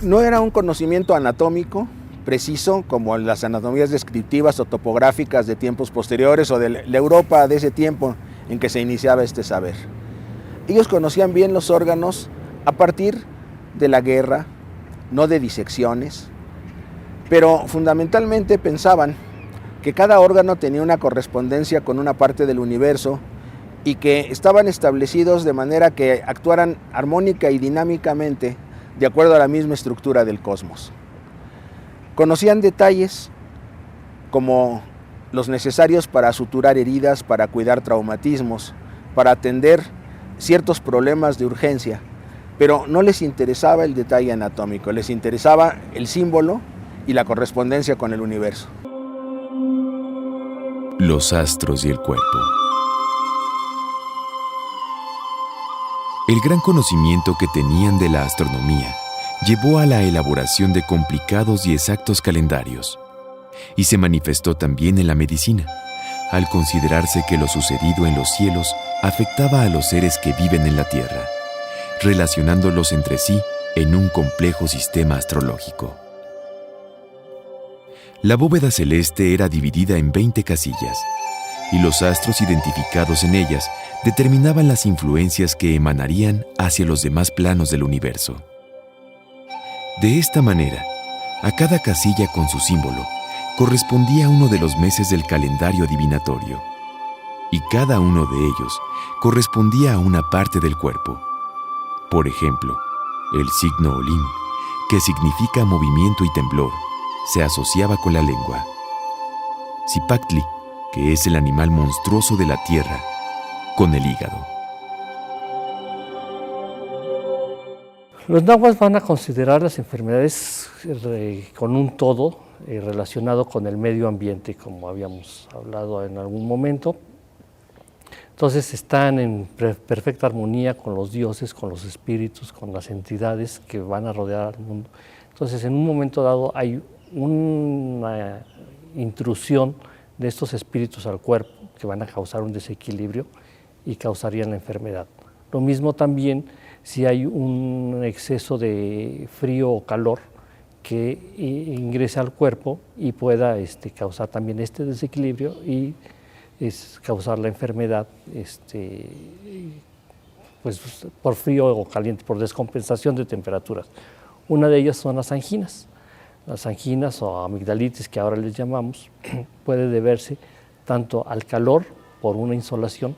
No era un conocimiento anatómico preciso como las anatomías descriptivas o topográficas de tiempos posteriores o de la Europa de ese tiempo en que se iniciaba este saber. Ellos conocían bien los órganos a partir de la guerra, no de disecciones, pero fundamentalmente pensaban que cada órgano tenía una correspondencia con una parte del universo y que estaban establecidos de manera que actuaran armónica y dinámicamente de acuerdo a la misma estructura del cosmos. Conocían detalles como los necesarios para suturar heridas, para cuidar traumatismos, para atender ciertos problemas de urgencia, pero no les interesaba el detalle anatómico, les interesaba el símbolo y la correspondencia con el universo. Los astros y el cuerpo. El gran conocimiento que tenían de la astronomía llevó a la elaboración de complicados y exactos calendarios, y se manifestó también en la medicina, al considerarse que lo sucedido en los cielos afectaba a los seres que viven en la tierra, relacionándolos entre sí en un complejo sistema astrológico. La bóveda celeste era dividida en 20 casillas, y los astros identificados en ellas determinaban las influencias que emanarían hacia los demás planos del universo. De esta manera, a cada casilla con su símbolo correspondía uno de los meses del calendario divinatorio, y cada uno de ellos correspondía a una parte del cuerpo. Por ejemplo, el signo Olín, que significa movimiento y temblor, se asociaba con la lengua. Zipactli, que es el animal monstruoso de la tierra, con el hígado. Los náhuatl van a considerar las enfermedades con un todo relacionado con el medio ambiente, como habíamos hablado en algún momento. Entonces están en perfecta armonía con los dioses, con los espíritus, con las entidades que van a rodear al mundo. Entonces en un momento dado hay una intrusión de estos espíritus al cuerpo que van a causar un desequilibrio y causarían la enfermedad. Lo mismo también si hay un exceso de frío o calor que ingrese al cuerpo y pueda causar también este desequilibrio y causar la enfermedad pues, por frío o caliente, por descompensación de temperaturas. Una de ellas son las anginas. Las anginas o amigdalitis, que ahora les llamamos, puede deberse tanto al calor por una insolación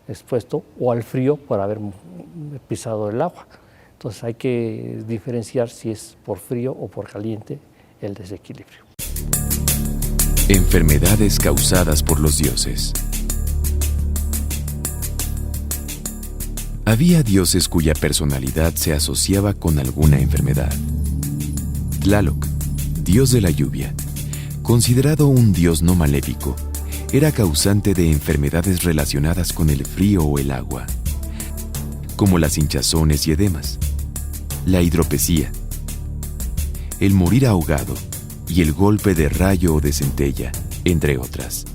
expuesto o al frío por haber pisado el agua. Entonces hay que diferenciar si es por frío o por caliente el desequilibrio. Enfermedades causadas por los dioses. Había dioses cuya personalidad se asociaba con alguna enfermedad. Tlaloc, dios de la lluvia, considerado un dios no maléfico, era causante de enfermedades relacionadas con el frío o el agua, como las hinchazones y edemas, la hidropesía, el morir ahogado y el golpe de rayo o de centella, entre otras.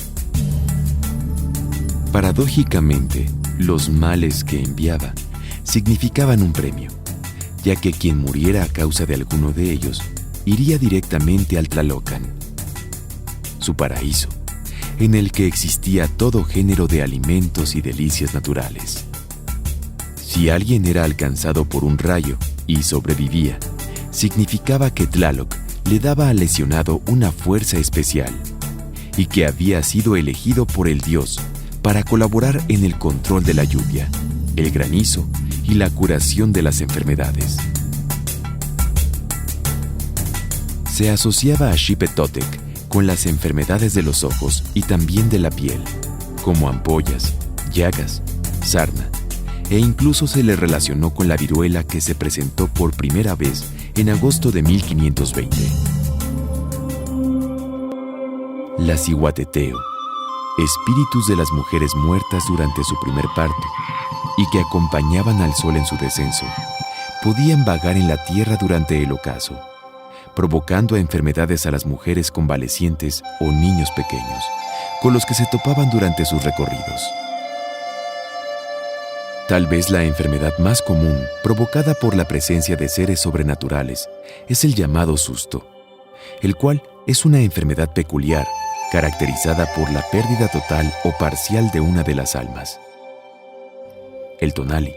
Paradójicamente, los males que enviaba significaban un premio, ya que quien muriera a causa de alguno de ellos iría directamente al Tlalocan, su paraíso, en el que existía todo género de alimentos y delicias naturales. Si alguien era alcanzado por un rayo y sobrevivía, significaba que Tlaloc le daba al lesionado una fuerza especial y que había sido elegido por el dios para colaborar en el control de la lluvia, el granizo y la curación de las enfermedades. Se asociaba a Xipetotec con las enfermedades de los ojos y también de la piel, como ampollas, llagas, sarna, e incluso se le relacionó con la viruela que se presentó por primera vez en agosto de 1520. La Cihuateteo, espíritus de las mujeres muertas durante su primer parto y que acompañaban al sol en su descenso, podían vagar en la tierra durante el ocaso, provocando enfermedades a las mujeres convalecientes o niños pequeños, con los que se topaban durante sus recorridos. Tal vez la enfermedad más común, provocada por la presencia de seres sobrenaturales, es el llamado susto, el cual es una enfermedad peculiar, caracterizada por la pérdida total o parcial de una de las almas. El tonali,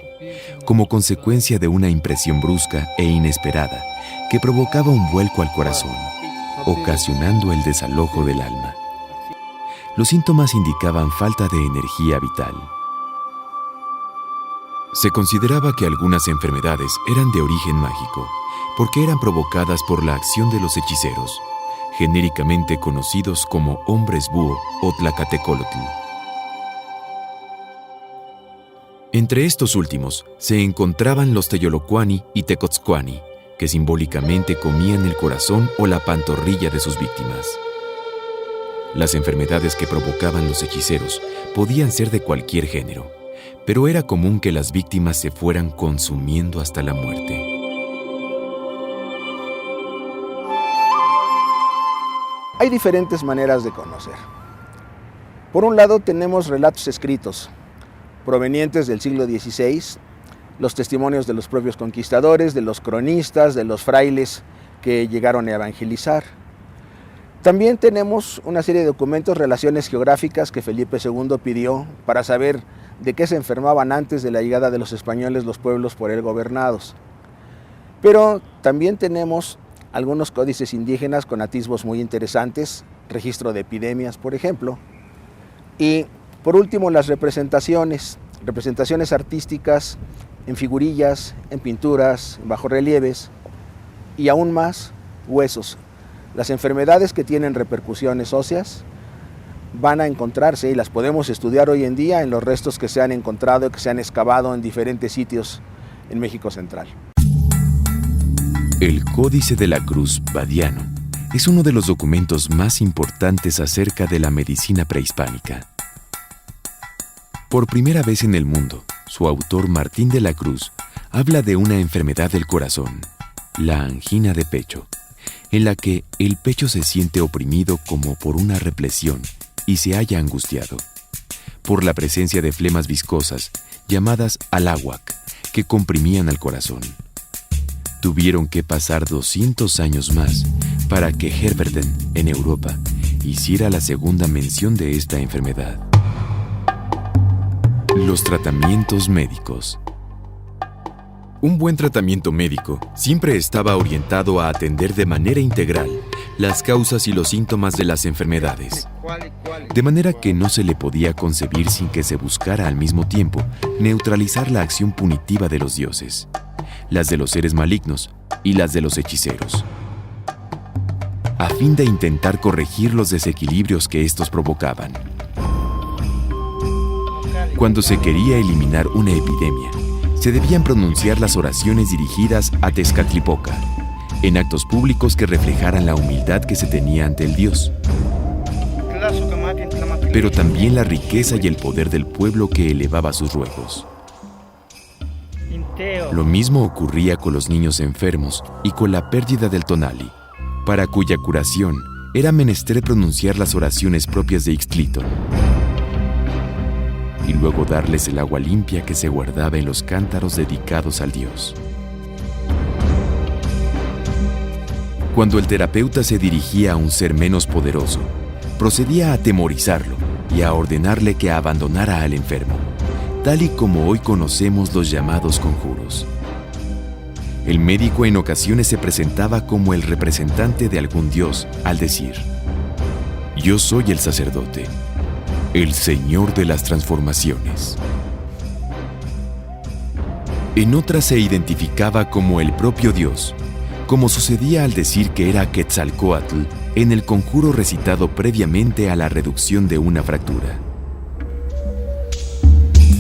como consecuencia de una impresión brusca e inesperada que provocaba un vuelco al corazón, ocasionando el desalojo del alma. Los síntomas indicaban falta de energía vital. Se consideraba que algunas enfermedades eran de origen mágico, porque eran provocadas por la acción de los hechiceros, genéricamente conocidos como hombres búho o tlacatecolotl. Entre estos últimos se encontraban los teyolocuani y tecotzcuani, que simbólicamente comían el corazón o la pantorrilla de sus víctimas. Las enfermedades que provocaban los hechiceros podían ser de cualquier género, pero era común que las víctimas se fueran consumiendo hasta la muerte. Hay diferentes maneras de conocer. Por un lado tenemos relatos escritos, provenientes del siglo XVI, los testimonios de los propios conquistadores, de los cronistas, de los frailes que llegaron a evangelizar. También tenemos una serie de documentos, relaciones geográficas que Felipe II pidió para saber de qué se enfermaban antes de la llegada de los españoles los pueblos por él gobernados. Pero también tenemos algunos códices indígenas con atisbos muy interesantes, registro de epidemias, por ejemplo. Y por último, las representaciones artísticas en figurillas, en pinturas, en bajorrelieves y aún más, huesos. Las enfermedades que tienen repercusiones óseas van a encontrarse y las podemos estudiar hoy en día en los restos que se han encontrado y que se han excavado en diferentes sitios en México Central. El Códice de la Cruz Badiano es uno de los documentos más importantes acerca de la medicina prehispánica. Por primera vez en el mundo, su autor Martín de la Cruz habla de una enfermedad del corazón, la angina de pecho, en la que el pecho se siente oprimido como por una represión y se halla angustiado, por la presencia de flemas viscosas llamadas aláhuac que comprimían al corazón. Tuvieron que pasar 200 años más para que Heberden, en Europa, hiciera la segunda mención de esta enfermedad. Los tratamientos médicos. Un buen tratamiento médico siempre estaba orientado a atender de manera integral las causas y los síntomas de las enfermedades, de manera que no se le podía concebir sin que se buscara al mismo tiempo neutralizar la acción punitiva de los dioses, las de los seres malignos y las de los hechiceros, a fin de intentar corregir los desequilibrios que estos provocaban. Cuando se quería eliminar una epidemia, se debían pronunciar las oraciones dirigidas a Tezcatlipoca, en actos públicos que reflejaran la humildad que se tenía ante el dios, pero también la riqueza y el poder del pueblo que elevaba sus ruegos. Lo mismo ocurría con los niños enfermos y con la pérdida del tonali, para cuya curación era menester pronunciar las oraciones propias de Ixtliltón, y luego darles el agua limpia que se guardaba en los cántaros dedicados al dios. Cuando el terapeuta se dirigía a un ser menos poderoso, procedía a atemorizarlo y a ordenarle que abandonara al enfermo, tal y como hoy conocemos los llamados conjuros. El médico en ocasiones se presentaba como el representante de algún dios al decir: «Yo soy el sacerdote, el Señor de las transformaciones». En otras se identificaba como el propio Dios, como sucedía al decir que era Quetzalcóatl en el conjuro recitado previamente a la reducción de una fractura.